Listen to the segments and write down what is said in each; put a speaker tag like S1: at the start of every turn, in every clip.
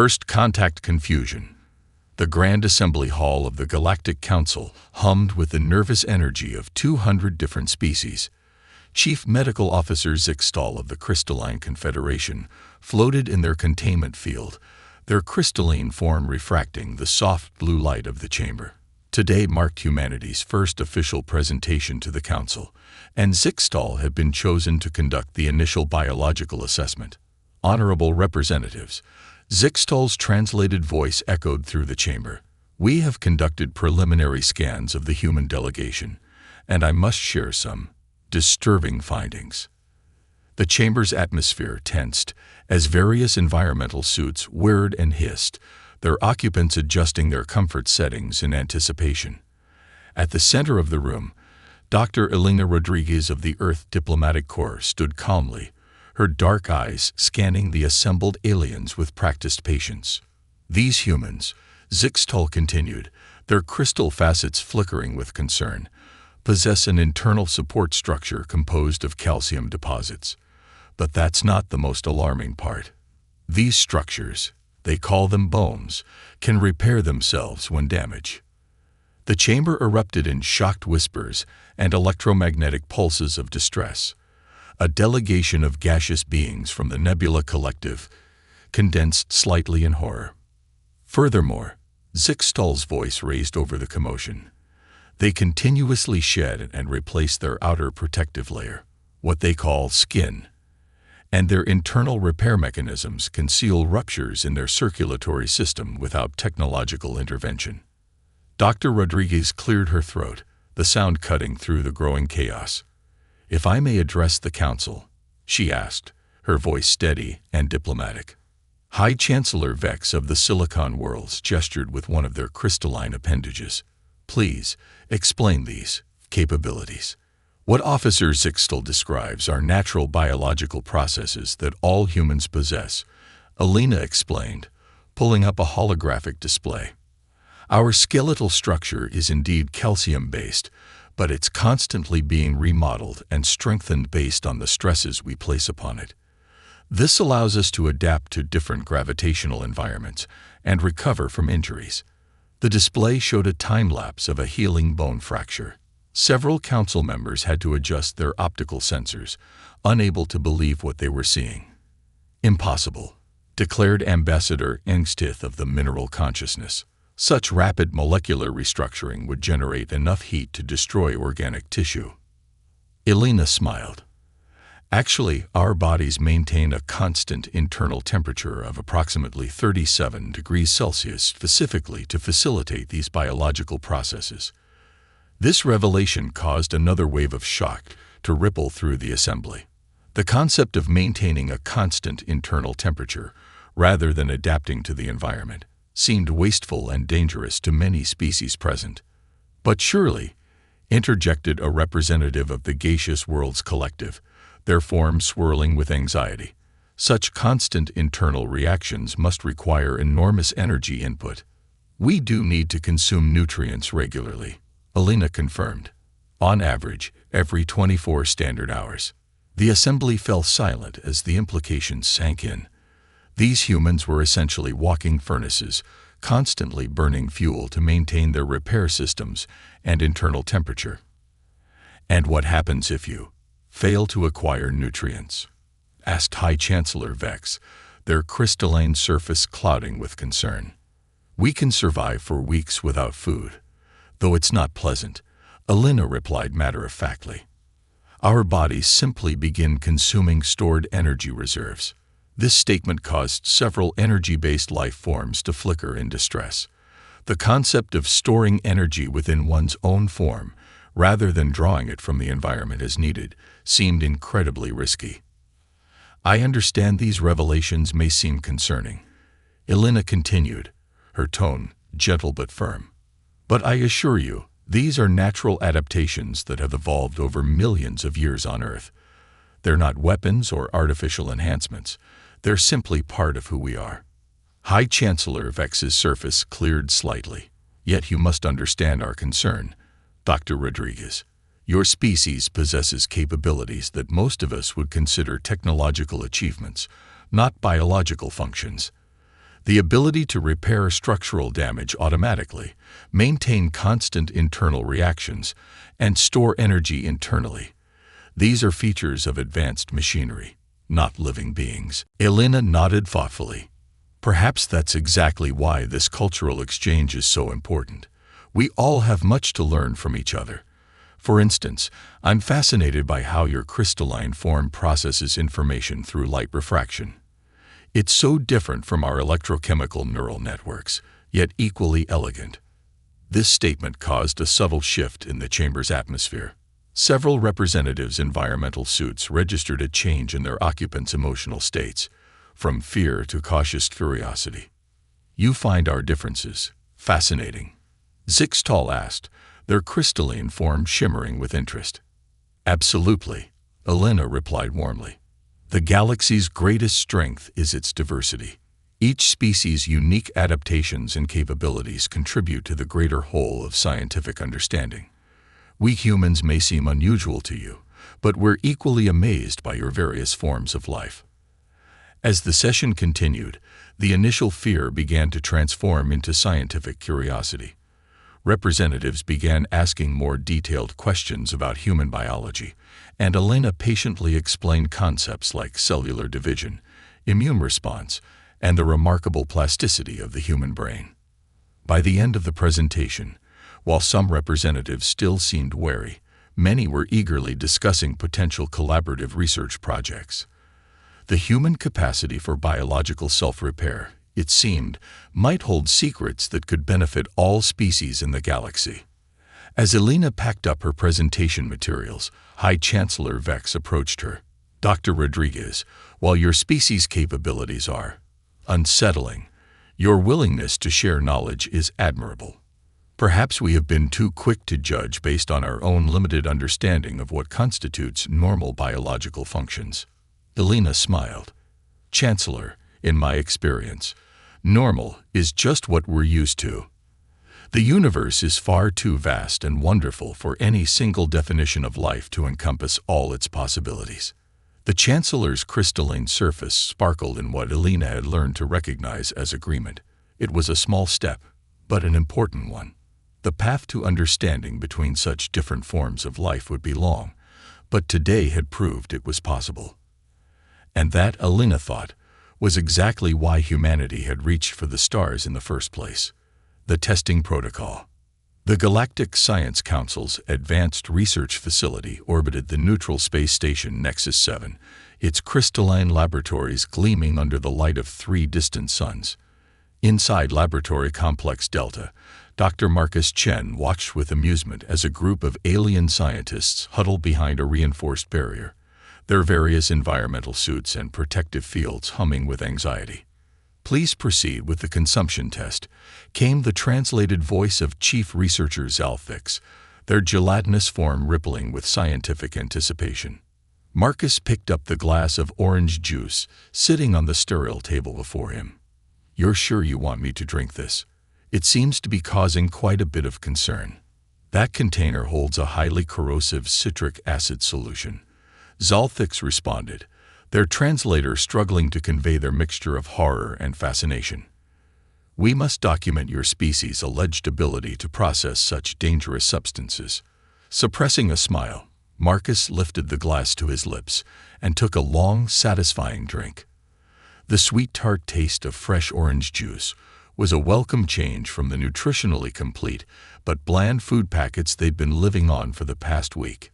S1: First contact confusion. The Grand Assembly Hall of the Galactic Council hummed with the nervous energy of 200 different species. Chief Medical Officer Zixtal of the Crystalline Confederation floated in their containment field, their crystalline form refracting the soft blue light of the chamber. Today marked humanity's first official presentation to the Council, and Zixtal had been chosen to conduct the initial biological assessment. Honorable representatives, Zixtal's translated voice echoed through the chamber. We have conducted preliminary scans of the human delegation, and I must share some disturbing findings. The chamber's atmosphere tensed as various environmental suits whirred and hissed, their occupants adjusting their comfort settings in anticipation. At the center of the room, Dr. Elena Rodriguez of the Earth Diplomatic Corps stood calmly, her dark eyes scanning the assembled aliens with practiced patience. These humans, Zixtal continued, their crystal facets flickering with concern, possess an internal support structure composed of calcium deposits. But that's not the most alarming part. These structures, they call them bones, can repair themselves when damaged. The chamber erupted in shocked whispers and electromagnetic pulses of distress. A delegation of gaseous beings from the Nebula Collective condensed slightly in horror. Furthermore, Zixtal's voice raised over the commotion. They continuously shed and replaced their outer protective layer, what they call skin, and their internal repair mechanisms conceal ruptures in their circulatory system without technological intervention. Dr. Rodriguez cleared her throat, the sound cutting through the growing chaos. "If I may address the Council," she asked, her voice steady and diplomatic. High Chancellor Vex of the Silicon Worlds gestured with one of their crystalline appendages. "Please, explain these capabilities." What Officer Zixtal describes are natural biological processes that all humans possess, Elena explained, pulling up a holographic display. "Our skeletal structure is indeed calcium-based, but it's constantly being remodeled and strengthened based on the stresses we place upon it. This allows us to adapt to different gravitational environments and recover from injuries." The display showed a time-lapse of a healing bone fracture. Several council members had to adjust their optical sensors, unable to believe what they were seeing. "Impossible," declared Ambassador Engstith of the Mineral Consciousness. "Such rapid molecular restructuring would generate enough heat to destroy organic tissue." Elena smiled. "Actually, our bodies maintain a constant internal temperature of approximately 37 degrees Celsius specifically to facilitate these biological processes." This revelation caused another wave of shock to ripple through the assembly. The concept of maintaining a constant internal temperature, rather than adapting to the environment, seemed wasteful and dangerous to many species present. "But surely," interjected a representative of the Gaseous Worlds Collective, their form swirling with anxiety, "such constant internal reactions must require enormous energy input." "We do need to consume nutrients regularly," Elena confirmed. "On average, every 24 standard hours." The assembly fell silent as the implications sank in. These humans were essentially walking furnaces, constantly burning fuel to maintain their repair systems and internal temperature. "And what happens if you fail to acquire nutrients?" asked High Chancellor Vex, their crystalline surface clouding with concern. "We can survive for weeks without food, though it's not pleasant," Elena replied matter-of-factly. "Our bodies simply begin consuming stored energy reserves." This statement caused several energy-based life forms to flicker in distress. The concept of storing energy within one's own form, rather than drawing it from the environment as needed, seemed incredibly risky. "I understand these revelations may seem concerning," Elena continued, her tone gentle but firm. "But I assure you, these are natural adaptations that have evolved over millions of years on Earth. They're not weapons or artificial enhancements. They're simply part of who we are." High Chancellor Vex's surface cleared slightly. "Yet you must understand our concern, Dr. Rodriguez. Your species possesses capabilities that most of us would consider technological achievements, not biological functions. the ability to repair structural damage automatically, maintain constant internal reactions, and store energy internally. These are features of advanced machinery, not living beings. Elena nodded thoughtfully. Perhaps that's exactly why this cultural exchange is so important. We all have much to learn from each other. For instance, I'm fascinated by how your crystalline form processes information through light refraction. It's so different from our electrochemical neural networks, yet equally elegant. This statement caused a subtle shift in the chamber's atmosphere. Several representatives' environmental suits registered a change in their occupants' emotional states, from fear to cautious curiosity. You find our differences fascinating? Zixtal asked, their crystalline form shimmering with interest. Absolutely, Elena replied warmly. The galaxy's greatest strength is its diversity. Each species' unique adaptations and capabilities contribute to the greater whole of scientific understanding. We humans may seem unusual to you, but we're equally amazed by your various forms of life. As the session continued, the initial fear began to transform into scientific curiosity. Representatives began asking more detailed questions about human biology, and Elena patiently explained concepts like cellular division, immune response, and the remarkable plasticity of the human brain. By the end of the presentation, while some representatives still seemed wary, many were eagerly discussing potential collaborative research projects. The human capacity for biological self-repair, it seemed, might hold secrets that could benefit all species in the galaxy. As Elena packed up her presentation materials, High Chancellor Vex approached her. Dr. Rodriguez, while your species' capabilities are unsettling, your willingness to share knowledge is admirable. Perhaps we have been too quick to judge based on our own limited understanding of what constitutes normal biological functions. Elena smiled. Chancellor, in my experience, normal is just what we're used to. The universe is far too vast and wonderful for any single definition of life to encompass all its possibilities. The Chancellor's crystalline surface sparkled in what Elena had learned to recognize as agreement. It was a small step, but an important one. The path to understanding between such different forms of life would be long, but today had proved it was possible. And that, Elena thought, was exactly why humanity had reached for the stars in the first place. The testing protocol. The Galactic Science Council's advanced research facility orbited the neutral space station Nexus 7, its crystalline laboratories gleaming under the light of 3 distant suns. Inside Laboratory Complex Delta, Dr. Marcus Chen watched with amusement as a group of alien scientists huddled behind a reinforced barrier, their various environmental suits and protective fields humming with anxiety. Please proceed with the consumption test, came the translated voice of Chief Researcher Zalthix, their gelatinous form rippling with scientific anticipation. Marcus picked up the glass of orange juice sitting on the sterile table before him. You're sure you want me to drink this? It seems to be causing quite a bit of concern. That container holds a highly corrosive citric acid solution. Zalthix responded, their translator struggling to convey their mixture of horror and fascination. We must document your species' alleged ability to process such dangerous substances. Suppressing a smile, Marcus lifted the glass to his lips and took a long, satisfying drink. The sweet tart taste of fresh orange juice was a welcome change from the nutritionally complete but bland food packets they'd been living on for the past week.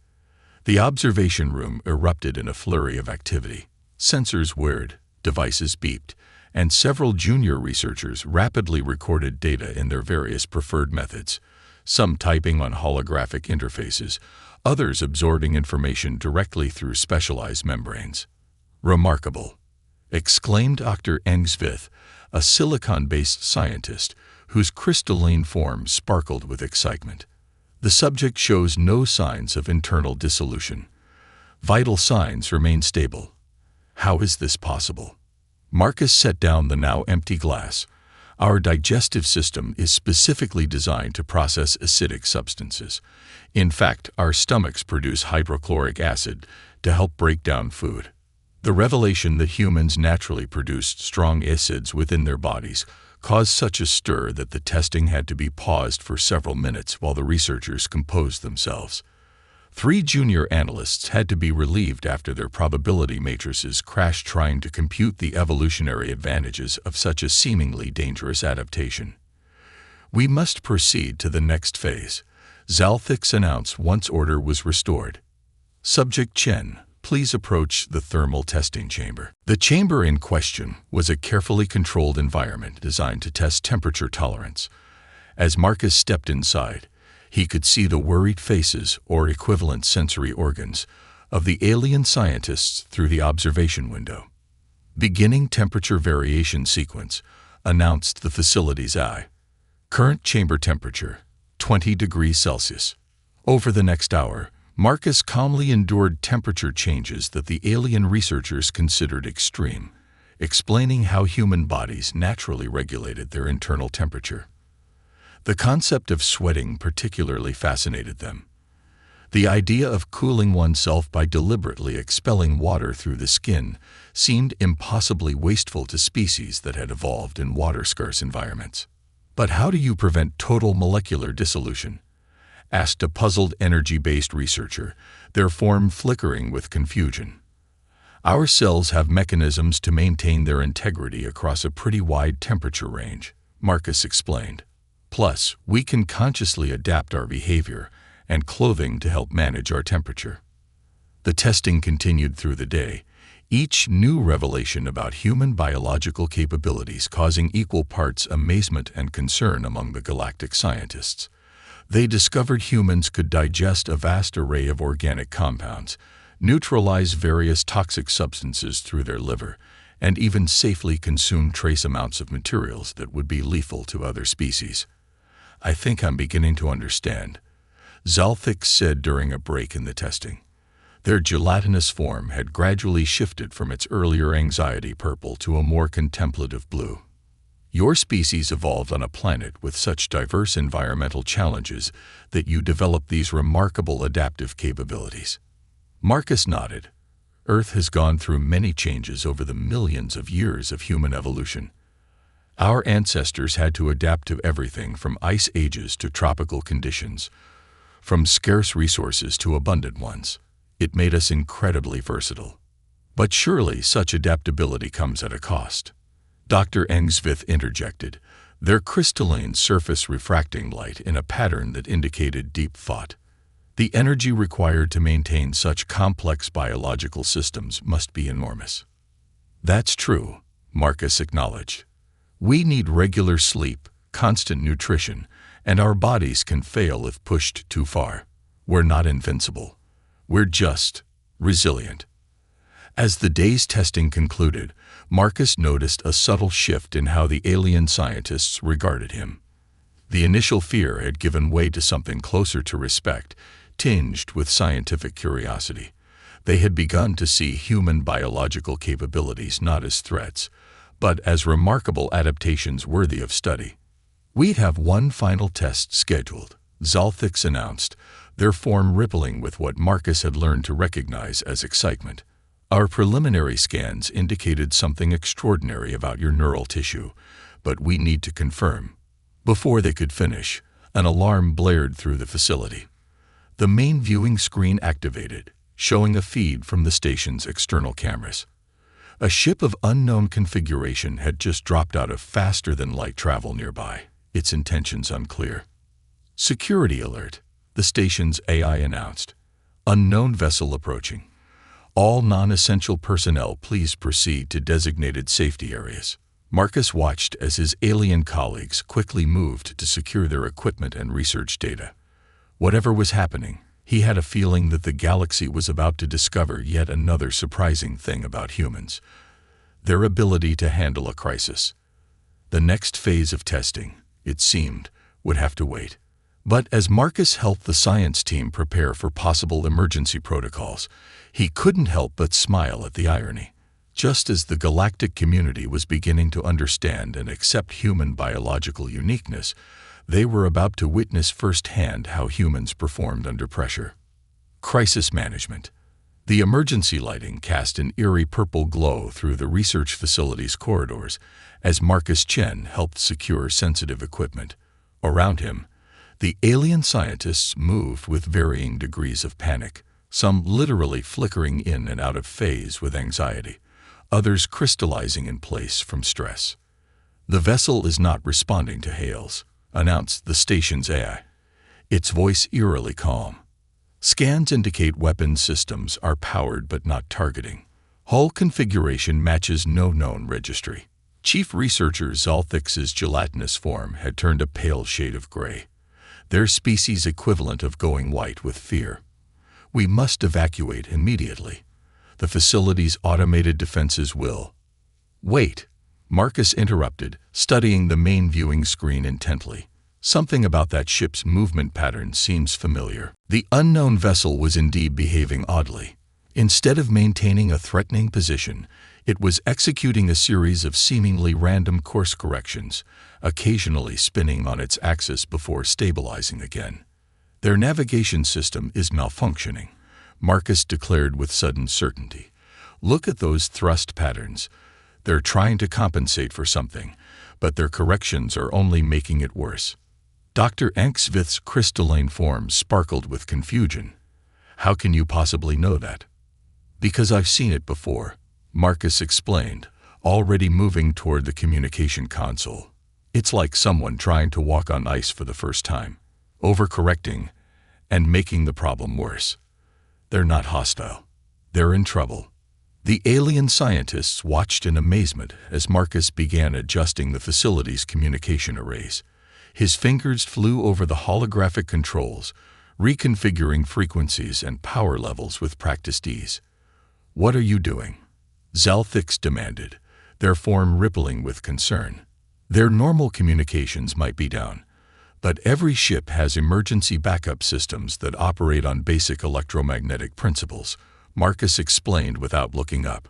S1: The observation room erupted in a flurry of activity. Sensors whirred, devices beeped, and several junior researchers rapidly recorded data in their various preferred methods, some typing on holographic interfaces, others absorbing information directly through specialized membranes. Remarkable, exclaimed Dr. Engsvith, a silicon-based scientist whose crystalline form sparkled with excitement. The subject shows no signs of internal dissolution. Vital signs remain stable. How is this possible? Marcus set down the now empty glass. Our digestive system is specifically designed to process acidic substances. In fact, our stomachs produce hydrochloric acid to help break down food. The revelation that humans naturally produced strong acids within their bodies caused such a stir that the testing had to be paused for several minutes while the researchers composed themselves. 3 junior analysts had to be relieved after their probability matrices crashed trying to compute the evolutionary advantages of such a seemingly dangerous adaptation. "We must proceed to the next phase," Zalthix announced once order was restored. "Subject Chen, please approach the thermal testing chamber." The chamber in question was a carefully controlled environment designed to test temperature tolerance. As Marcus stepped inside, he could see the worried faces, or equivalent sensory organs, of the alien scientists through the observation window. "Beginning temperature variation sequence," announced the facility's eye. "Current chamber temperature, 20 degrees Celsius." Over the next hour, Marcus calmly endured temperature changes that the alien researchers considered extreme, explaining how human bodies naturally regulated their internal temperature. The concept of sweating particularly fascinated them. The idea of cooling oneself by deliberately expelling water through the skin seemed impossibly wasteful to species that had evolved in water-scarce environments. "But how do you prevent total molecular dissolution?" asked a puzzled energy-based researcher, their form flickering with confusion. "Our cells have mechanisms to maintain their integrity across a pretty wide temperature range," Marcus explained. "Plus, we can consciously adapt our behavior and clothing to help manage our temperature." The testing continued through the day, each new revelation about human biological capabilities causing equal parts amazement and concern among the galactic scientists. They discovered humans could digest a vast array of organic compounds, neutralize various toxic substances through their liver, and even safely consume trace amounts of materials that would be lethal to other species. "I think I'm beginning to understand," Zalthix said during a break in the testing. Their gelatinous form had gradually shifted from its earlier anxiety purple to a more contemplative blue. "Your species evolved on a planet with such diverse environmental challenges that you developed these remarkable adaptive capabilities." Marcus nodded. "Earth has gone through many changes over the millions of years of human evolution. Our ancestors had to adapt to everything from ice ages to tropical conditions, from scarce resources to abundant ones. It made us incredibly versatile. But surely such adaptability comes at a cost," Dr. Engsvith interjected, their crystalline surface refracting light in a pattern that indicated deep thought. "The energy required to maintain such complex biological systems must be enormous." "That's true," Marcus acknowledged. "We need regular sleep, constant nutrition, and our bodies can fail if pushed too far. We're not invincible. We're just resilient." As the day's testing concluded, Marcus noticed a subtle shift in how the alien scientists regarded him. The initial fear had given way to something closer to respect, tinged with scientific curiosity. They had begun to see human biological capabilities not as threats, but as remarkable adaptations worthy of study. "We have one final test scheduled," Zalthix announced, their form rippling with what Marcus had learned to recognize as excitement. "Our preliminary scans indicated something extraordinary about your neural tissue, but we need to confirm." Before they could finish, an alarm blared through the facility. The main viewing screen activated, showing a feed from the station's external cameras. A ship of unknown configuration had just dropped out of faster-than-light travel nearby, its intentions unclear. "Security alert," the station's AI announced. "Unknown vessel approaching. All non-essential personnel please proceed to designated safety areas." Marcus watched as his alien colleagues quickly moved to secure their equipment and research data. Whatever was happening, he had a feeling that the galaxy was about to discover yet another surprising thing about humans: their ability to handle a crisis. The next phase of testing, it seemed, would have to wait. But as Marcus helped the science team prepare for possible emergency protocols, he couldn't help but smile at the irony. Just as the galactic community was beginning to understand and accept human biological uniqueness, they were about to witness firsthand how humans performed under pressure. Crisis management. The emergency lighting cast an eerie purple glow through the research facility's corridors as Marcus Chen helped secure sensitive equipment. Around him, the alien scientists moved with varying degrees of panic, some literally flickering in and out of phase with anxiety, others crystallizing in place from stress. "The vessel is not responding to hails," announced the station's AI, its voice eerily calm. "Scans indicate weapon systems are powered but not targeting. Hull configuration matches no known registry." Chief Researcher Zalthix's gelatinous form had turned a pale shade of gray, their species' equivalent of going white with fear. "We must evacuate immediately. The facility's automated defenses will—" "Wait," Marcus interrupted, studying the main viewing screen intently. "Something about that ship's movement pattern seems familiar." The unknown vessel was indeed behaving oddly. Instead of maintaining a threatening position, it was executing a series of seemingly random course corrections, occasionally spinning on its axis before stabilizing again. "Their navigation system is malfunctioning," Marcus declared with sudden certainty. "Look at those thrust patterns. They're trying to compensate for something, but their corrections are only making it worse." Dr. Angsvith's crystalline form sparkled with confusion. "How can you possibly know that?" "Because I've seen it before," Marcus explained, already moving toward the communication console. "It's like someone trying to walk on ice for the first time, overcorrecting and making the problem worse. They're not hostile. They're in trouble." The alien scientists watched in amazement as Marcus began adjusting the facility's communication arrays. His fingers flew over the holographic controls, reconfiguring frequencies and power levels with practiced ease. "What are you doing?" Zalthix demanded, their form rippling with concern. "Their normal communications might be down, but every ship has emergency backup systems that operate on basic electromagnetic principles," Marcus explained without looking up.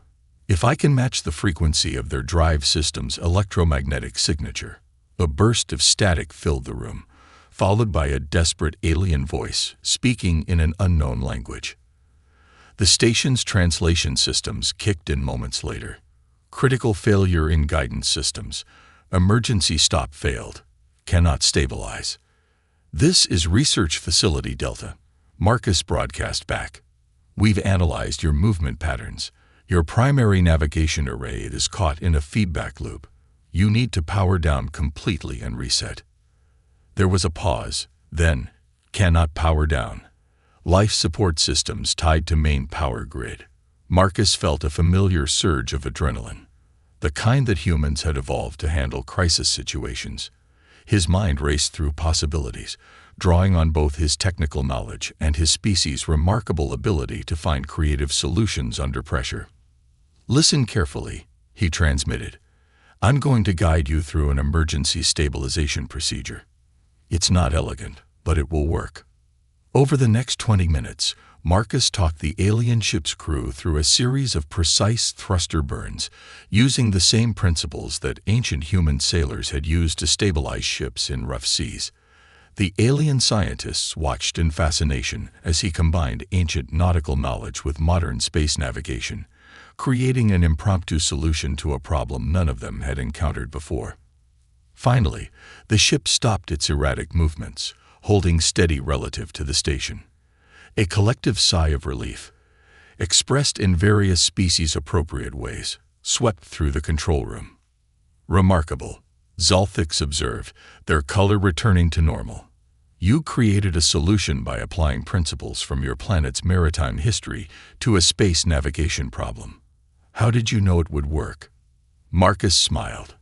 S1: "If I can match the frequency of their drive system's electromagnetic signature." A burst of static filled the room, followed by a desperate alien voice speaking in an unknown language. The station's translation systems kicked in moments later. "Critical failure in guidance systems. Emergency stop failed. Cannot stabilize." "This is Research Facility Delta," Marcus broadcast back. "We've analyzed your movement patterns. Your primary navigation array is caught in a feedback loop. You need to power down completely and reset." There was a pause, then, "Cannot power down. Life support systems tied to main power grid." Marcus felt a familiar surge of adrenaline, the kind that humans had evolved to handle crisis situations. His mind raced through possibilities, drawing on both his technical knowledge and his species' remarkable ability to find creative solutions under pressure. "Listen carefully," he transmitted. "I'm going to guide you through an emergency stabilization procedure. It's not elegant, but it will work." Over the next 20 minutes, Marcus talked the alien ship's crew through a series of precise thruster burns, using the same principles that ancient human sailors had used to stabilize ships in rough seas. The alien scientists watched in fascination as he combined ancient nautical knowledge with modern space navigation, creating an impromptu solution to a problem none of them had encountered before. Finally, the ship stopped its erratic movements, holding steady relative to the station. A collective sigh of relief, expressed in various species-appropriate ways, swept through the control room. "Remarkable," Zalthix observed, their color returning to normal. "You created a solution by applying principles from your planet's maritime history to a space navigation problem. How did you know it would work?" Marcus smiled.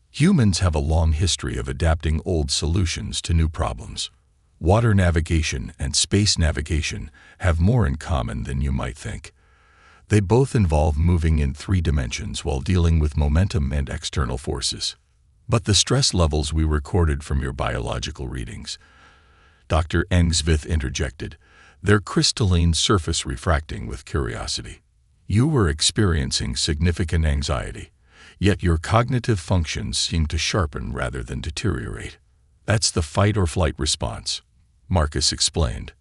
S1: "Humans have a long history of adapting old solutions to new problems. Water navigation and space navigation have more in common than you might think. They both involve moving in 3 dimensions while dealing with momentum and external forces. But the stress levels we recorded from your biological readings," Dr. Angsvith interjected, their crystalline surface refracting with curiosity. "You were experiencing significant anxiety, yet your cognitive functions seemed to sharpen rather than deteriorate. That's the fight-or-flight response," Marcus explained.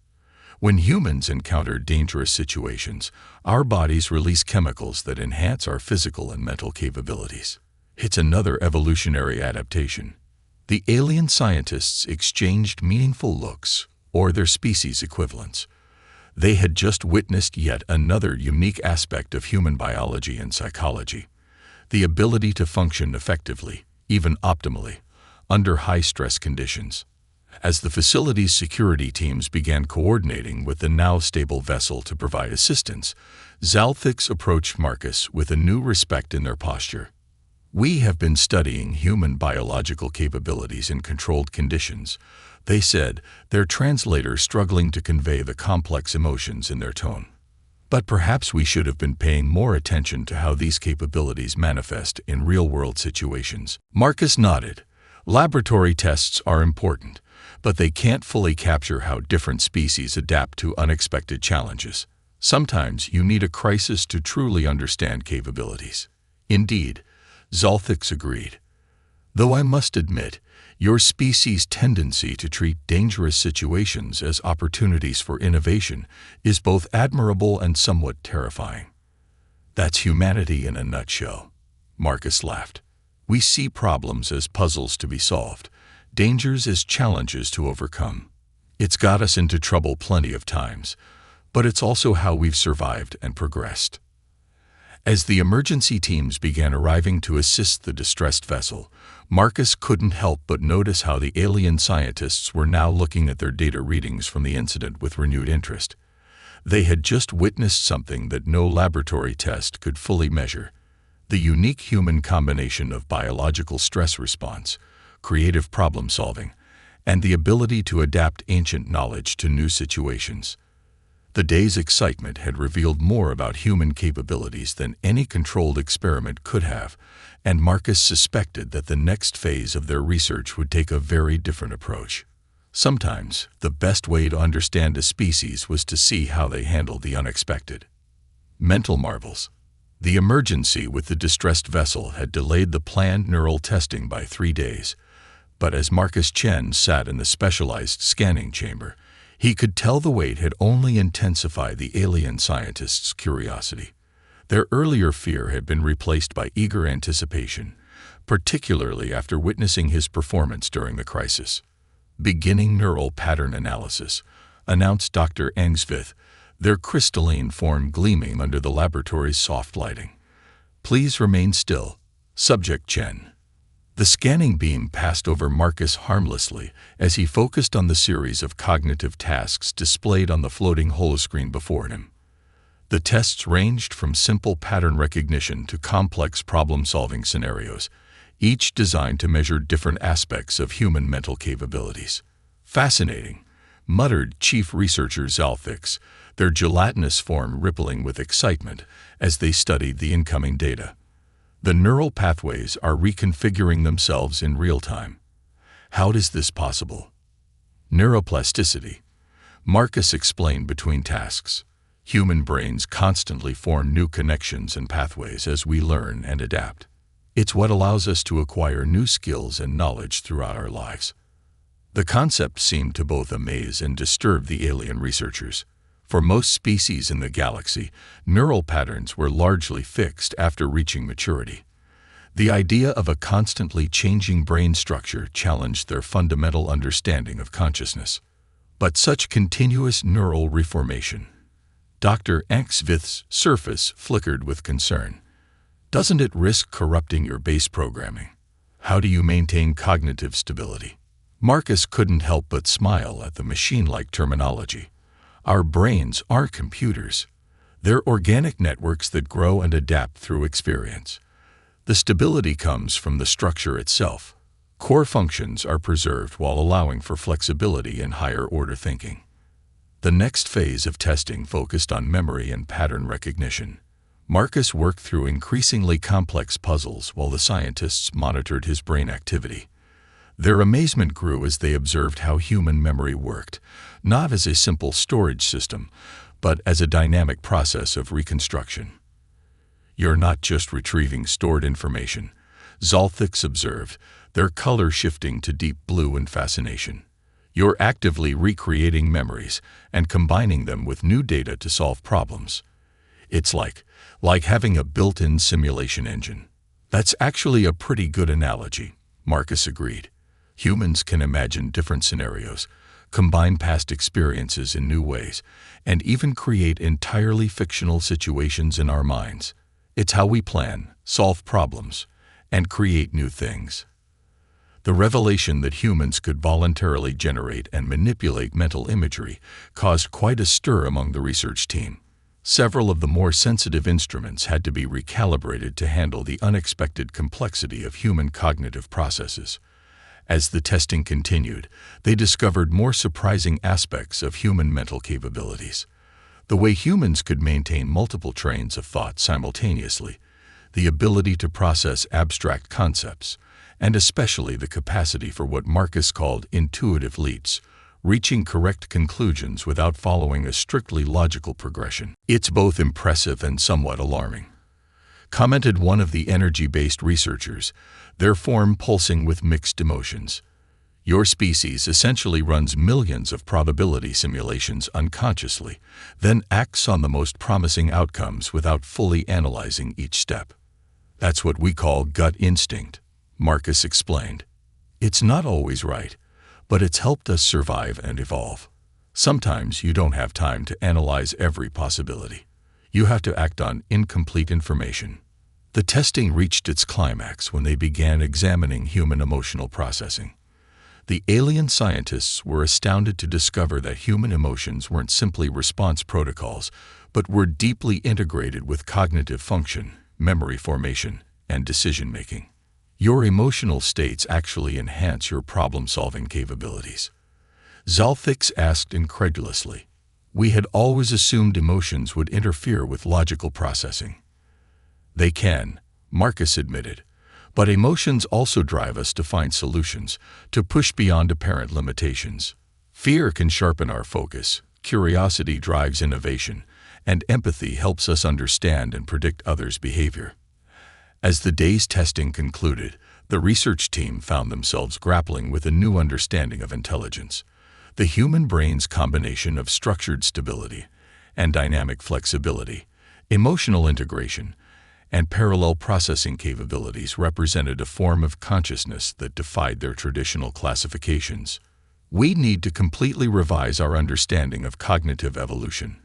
S1: When humans encounter dangerous situations, our bodies release chemicals that enhance our physical and mental capabilities. It's another evolutionary adaptation. The alien scientists exchanged meaningful looks, or their species equivalents. They had just witnessed yet another unique aspect of human biology and psychology: the ability to function effectively, even optimally, under high-stress conditions. As the facility's security teams began coordinating with the now stable vessel to provide assistance, Zalthix approached Marcus with a new respect in their posture. "We have been studying human biological capabilities in controlled conditions," they said, their translator struggling to convey the complex emotions in their tone. "But perhaps we should have been paying more attention to how these capabilities manifest in real-world situations." Marcus nodded. "Laboratory tests are important, but they can't fully capture how different species adapt to unexpected challenges. Sometimes you need a crisis to truly understand capabilities." "Indeed," Zalthix agreed. "Though I must admit, your species' tendency to treat dangerous situations as opportunities for innovation is both admirable and somewhat terrifying." "That's humanity in a nutshell," Marcus laughed. "We see problems as puzzles to be solved, dangers as challenges to overcome. It's got us into trouble plenty of times, but it's also how we've survived and progressed." As the emergency teams began arriving to assist the distressed vessel, Marcus couldn't help but notice how the alien scientists were now looking at their data readings from the incident with renewed interest. They had just witnessed something that no laboratory test could fully measure: the unique human combination of biological stress response, creative problem-solving, and the ability to adapt ancient knowledge to new situations. The day's excitement had revealed more about human capabilities than any controlled experiment could have, and Marcus suspected that the next phase of their research would take a very different approach. Sometimes, the best way to understand a species was to see how they handled the unexpected. Mental marvels. The emergency with the distressed vessel had delayed the planned neural testing by 3 days, but as Marcus Chen sat in the specialized scanning chamber, he could tell the wait had only intensified the alien scientists' curiosity. Their earlier fear had been replaced by eager anticipation, particularly after witnessing his performance during the crisis. "Beginning neural pattern analysis," announced Dr. Engsvith, their crystalline form gleaming under the laboratory's soft lighting. "Please remain still. Subject Chen." The scanning beam passed over Marcus harmlessly as he focused on the series of cognitive tasks displayed on the floating holoscreen before him. The tests ranged from simple pattern recognition to complex problem-solving scenarios, each designed to measure different aspects of human mental capabilities. "Fascinating," muttered Chief Researcher Zalthix, their gelatinous form rippling with excitement as they studied the incoming data. "The neural pathways are reconfiguring themselves in real time. How is this possible?" "Neuroplasticity," Marcus explained between tasks. "Human brains constantly form new connections and pathways as we learn and adapt. It's what allows us to acquire new skills and knowledge throughout our lives." The concept seemed to both amaze and disturb the alien researchers. For most species in the galaxy, neural patterns were largely fixed after reaching maturity. The idea of a constantly changing brain structure challenged their fundamental understanding of consciousness. But such continuous neural reformation. Dr. Engsvith's surface flickered with concern. "Doesn't it risk corrupting your base programming? How do you maintain cognitive stability?" Marcus couldn't help but smile at the machine-like terminology. "Our brains aren't computers. They're organic networks that grow and adapt through experience. The stability comes from the structure itself. Core functions are preserved while allowing for flexibility in higher-order thinking." The next phase of testing focused on memory and pattern recognition. Marcus worked through increasingly complex puzzles while the scientists monitored his brain activity. Their amazement grew as they observed how human memory worked, not as a simple storage system, but as a dynamic process of reconstruction. "You're not just retrieving stored information," Zalthix observed, their color shifting to deep blue in fascination. You're actively recreating memories and combining them with new data to solve problems. It's like having a built-in simulation engine. That's actually a pretty good analogy, Marcus agreed. Humans can imagine different scenarios, combine past experiences in new ways, and even create entirely fictional situations in our minds. It's how we plan, solve problems, and create new things. The revelation that humans could voluntarily generate and manipulate mental imagery caused quite a stir among the research team. Several of the more sensitive instruments had to be recalibrated to handle the unexpected complexity of human cognitive processes. As the testing continued, they discovered more surprising aspects of human mental capabilities. The way humans could maintain multiple trains of thought simultaneously, the ability to process abstract concepts, and especially the capacity for what Marcus called intuitive leaps, reaching correct conclusions without following a strictly logical progression. It's both impressive and somewhat alarming, commented one of the energy-based researchers, their form pulsing with mixed emotions. Your species essentially runs millions of probability simulations unconsciously, then acts on the most promising outcomes without fully analyzing each step. That's what we call gut instinct, Marcus explained. It's not always right, but it's helped us survive and evolve. Sometimes you don't have time to analyze every possibility. You have to act on incomplete information. The testing reached its climax when they began examining human emotional processing. The alien scientists were astounded to discover that human emotions weren't simply response protocols, but were deeply integrated with cognitive function, memory formation, and decision-making. Your emotional states actually enhance your problem-solving capabilities. Zalthix asked incredulously. We had always assumed emotions would interfere with logical processing. They can, Marcus admitted, but emotions also drive us to find solutions, to push beyond apparent limitations. Fear can sharpen our focus, curiosity drives innovation, and empathy helps us understand and predict others' behavior. As the day's testing concluded, the research team found themselves grappling with a new understanding of intelligence. The human brain's combination of structured stability and dynamic flexibility, emotional integration, and parallel processing capabilities represented a form of consciousness that defied their traditional classifications. We need to completely revise our understanding of cognitive evolution,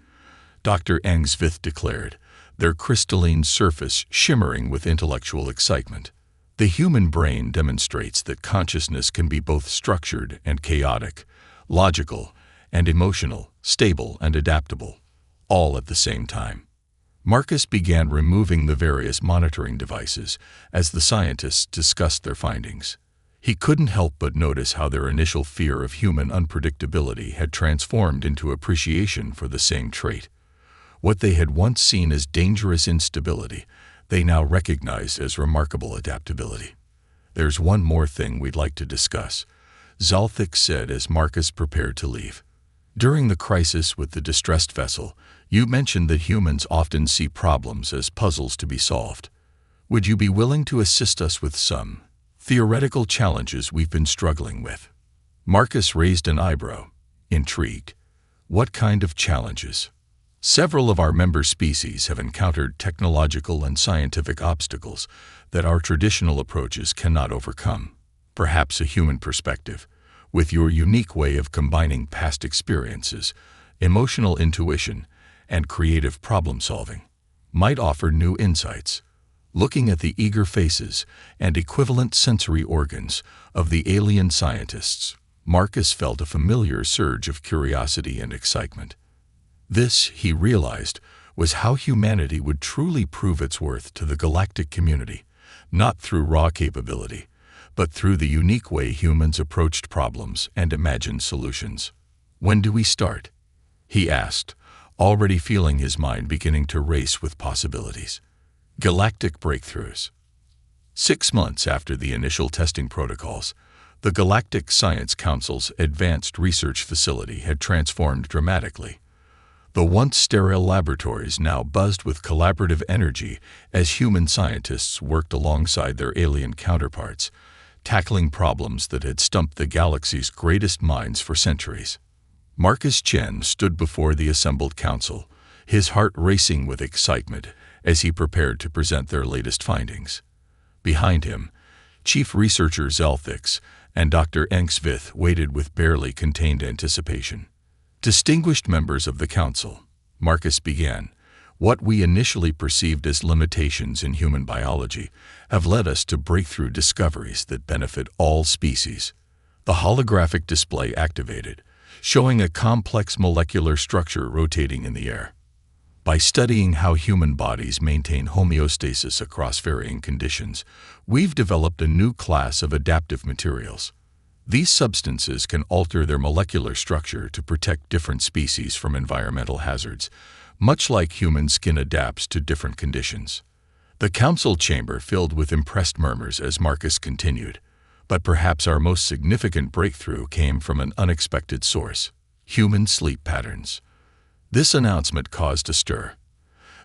S1: Dr. Angsvith declared, their crystalline surface shimmering with intellectual excitement. The human brain demonstrates that consciousness can be both structured and chaotic, logical and emotional, stable and adaptable, all at the same time. Marcus began removing the various monitoring devices as the scientists discussed their findings. He couldn't help but notice how their initial fear of human unpredictability had transformed into appreciation for the same trait. What they had once seen as dangerous instability, they now recognized as remarkable adaptability. There's one more thing we'd like to discuss, Zalthix said as Marcus prepared to leave. During the crisis with the distressed vessel, you mentioned that humans often see problems as puzzles to be solved. Would you be willing to assist us with some theoretical challenges we've been struggling with? Marcus raised an eyebrow, intrigued. What kind of challenges? Several of our member species have encountered technological and scientific obstacles that our traditional approaches cannot overcome. Perhaps a human perspective, with your unique way of combining past experiences, emotional intuition, and creative problem-solving, might offer new insights. Looking at the eager faces and equivalent sensory organs of the alien scientists, Marcus felt a familiar surge of curiosity and excitement. This, he realized, was how humanity would truly prove its worth to the galactic community, not through raw capability, but through the unique way humans approached problems and imagined solutions. When do we start? He asked, already feeling his mind beginning to race with possibilities. Galactic breakthroughs. 6 months after the initial testing protocols, the Galactic Science Council's advanced research facility had transformed dramatically. The once sterile laboratories now buzzed with collaborative energy as human scientists worked alongside their alien counterparts, tackling problems that had stumped the galaxy's greatest minds for centuries. Marcus Chen stood before the assembled council, his heart racing with excitement as he prepared to present their latest findings. Behind him, Chief Researcher Zelthix and Dr. Engsvith waited with barely contained anticipation. Distinguished members of the council, Marcus began, what we initially perceived as limitations in human biology have led us to breakthrough discoveries that benefit all species. The holographic display activated, showing a complex molecular structure rotating in the air. By studying how human bodies maintain homeostasis across varying conditions, we've developed a new class of adaptive materials. These substances can alter their molecular structure to protect different species from environmental hazards, much like human skin adapts to different conditions. The council chamber filled with impressed murmurs as Marcus continued, but perhaps our most significant breakthrough came from an unexpected source: human sleep patterns. This announcement caused a stir.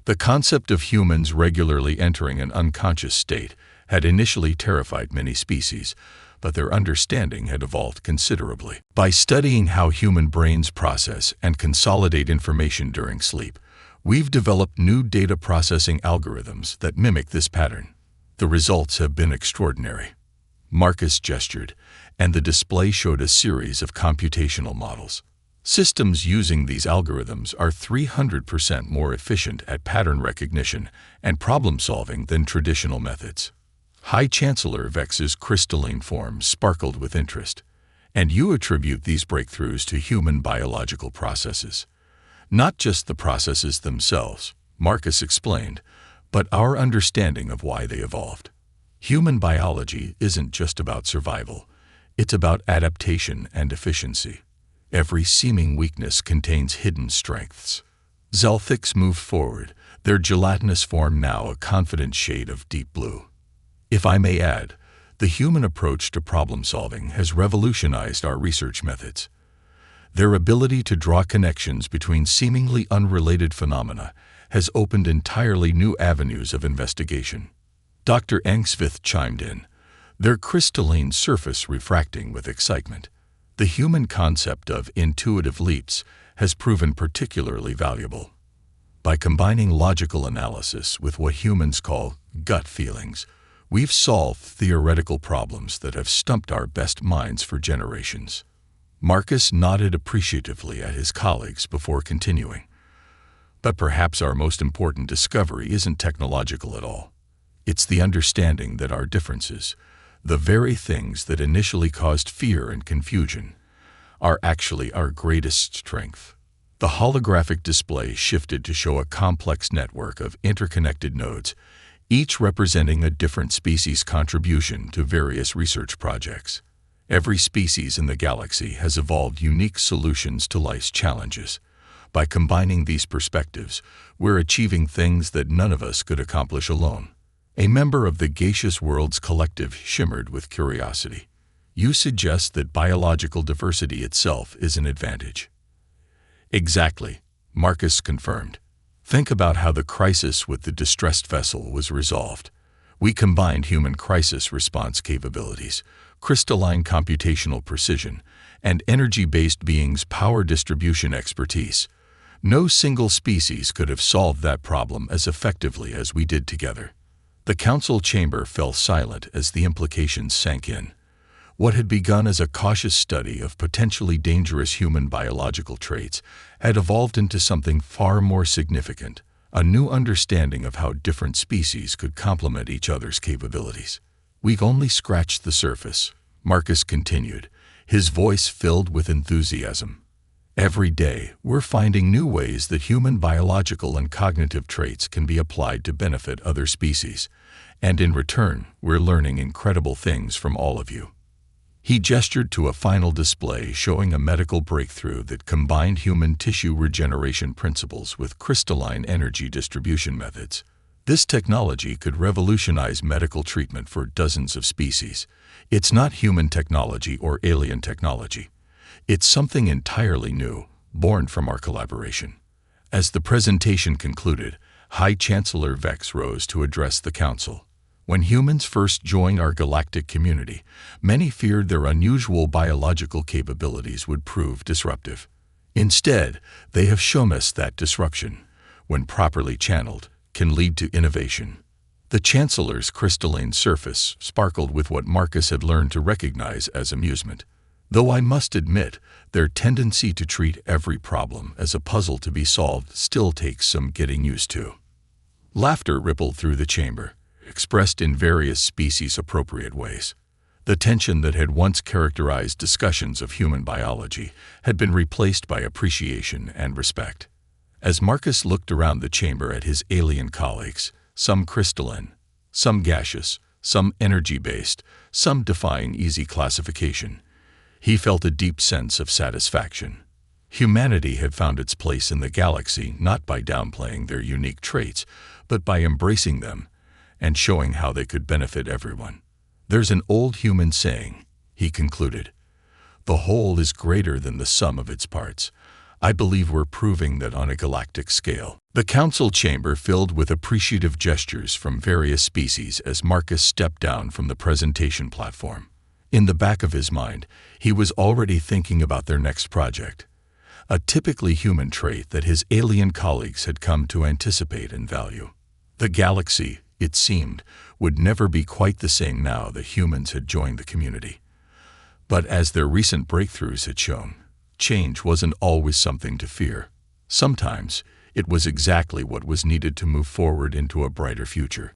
S1: The concept of humans regularly entering an unconscious state had initially terrified many species, but their understanding had evolved considerably. By studying how human brains process and consolidate information during sleep, we've developed new data processing algorithms that mimic this pattern. The results have been extraordinary. Marcus gestured, and the display showed a series of computational models. Systems using these algorithms are 300% more efficient at pattern recognition and problem-solving than traditional methods. High Chancellor Vex's crystalline form sparkled with interest, and you attribute these breakthroughs to human biological processes. Not just the processes themselves, Marcus explained, but our understanding of why they evolved. Human biology isn't just about survival, it's about adaptation and efficiency. Every seeming weakness contains hidden strengths. Zelthix moved forward, their gelatinous form now a confident shade of deep blue. If I may add, the human approach to problem-solving has revolutionized our research methods. Their ability to draw connections between seemingly unrelated phenomena has opened entirely new avenues of investigation. Dr. Engsvith chimed in, their crystalline surface refracting with excitement. The human concept of intuitive leaps has proven particularly valuable. By combining logical analysis with what humans call gut feelings, we've solved theoretical problems that have stumped our best minds for generations. Marcus nodded appreciatively at his colleagues before continuing. But perhaps our most important discovery isn't technological at all. It's the understanding that our differences, the very things that initially caused fear and confusion, are actually our greatest strength. The holographic display shifted to show a complex network of interconnected nodes, each representing a different species' contribution to various research projects. Every species in the galaxy has evolved unique solutions to life's challenges. By combining these perspectives, we're achieving things that none of us could accomplish alone. A member of the gaseous world's collective shimmered with curiosity. You suggest that biological diversity itself is an advantage. Exactly, Marcus confirmed. Think about how the crisis with the distressed vessel was resolved. We combined human crisis response capabilities, crystalline computational precision, and energy-based beings' power distribution expertise. No single species could have solved that problem as effectively as we did together. The council chamber fell silent as the implications sank in. What had begun as a cautious study of potentially dangerous human biological traits had evolved into something far more significant, a new understanding of how different species could complement each other's capabilities. We've only scratched the surface, Marcus continued, his voice filled with enthusiasm. Every day, we're finding new ways that human biological and cognitive traits can be applied to benefit other species, and in return, we're learning incredible things from all of you. He gestured to a final display showing a medical breakthrough that combined human tissue regeneration principles with crystalline energy distribution methods. This technology could revolutionize medical treatment for dozens of species. It's not human technology or alien technology. It's something entirely new, born from our collaboration. As the presentation concluded, High Chancellor Vex rose to address the council. When humans first joined our galactic community, many feared their unusual biological capabilities would prove disruptive. Instead, they have shown us that disruption, when properly channeled, can lead to innovation. The Chancellor's crystalline surface sparkled with what Marcus had learned to recognize as amusement. Though I must admit, their tendency to treat every problem as a puzzle to be solved still takes some getting used to. Laughter rippled through the chamber, expressed in various species-appropriate ways. The tension that had once characterized discussions of human biology had been replaced by appreciation and respect. As Marcus looked around the chamber at his alien colleagues, some crystalline, some gaseous, some energy-based, some defying easy classification, he felt a deep sense of satisfaction. Humanity had found its place in the galaxy not by downplaying their unique traits, but by embracing them and showing how they could benefit everyone. There's an old human saying, he concluded, "The whole is greater than the sum of its parts." I believe we're proving that on a galactic scale. The council chamber filled with appreciative gestures from various species as Marcus stepped down from the presentation platform. In the back of his mind, he was already thinking about their next project, a typically human trait that his alien colleagues had come to anticipate and value. The galaxy, it seemed, would never be quite the same now that humans had joined the community. But as their recent breakthroughs had shown, change wasn't always something to fear. Sometimes, it was exactly what was needed to move forward into a brighter future.